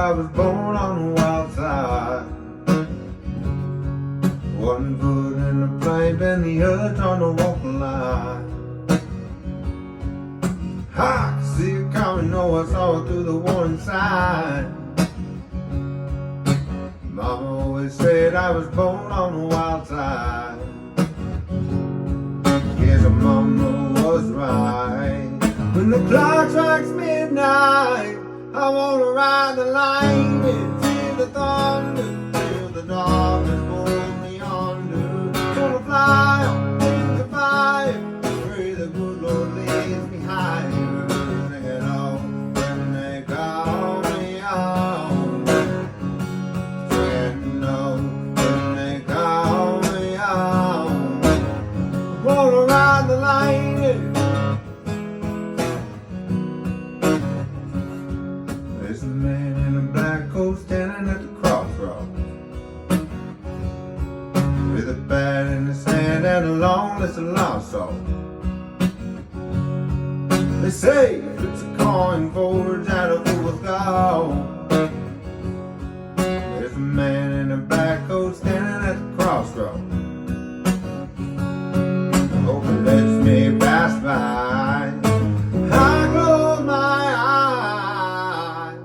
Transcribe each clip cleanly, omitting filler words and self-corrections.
I was born on the wild side. One foot in the flame and the other on the walking line. I could see it coming, no, I saw it through the warning sign. Mama always said I was born on the wild side. Yes, mama was right. When the clock strikes midnight, I wanna ride the line and feel the thunder, feel the darkness pull me under. Wanna fly on in the fire, pray the good Lord leads me higher. They get on when they call me on. Getting on when they call me on. Wanna ride the line. There's a man in a black coat standing at the crossroads with a bat in his hand and a long list of lost souls. They say if it's a coin forged out of fool's gold. There's a man in a black coat standing at the crossroads. I hope he lets me pass by. I close my eyes,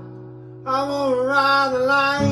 I wanna ride the line.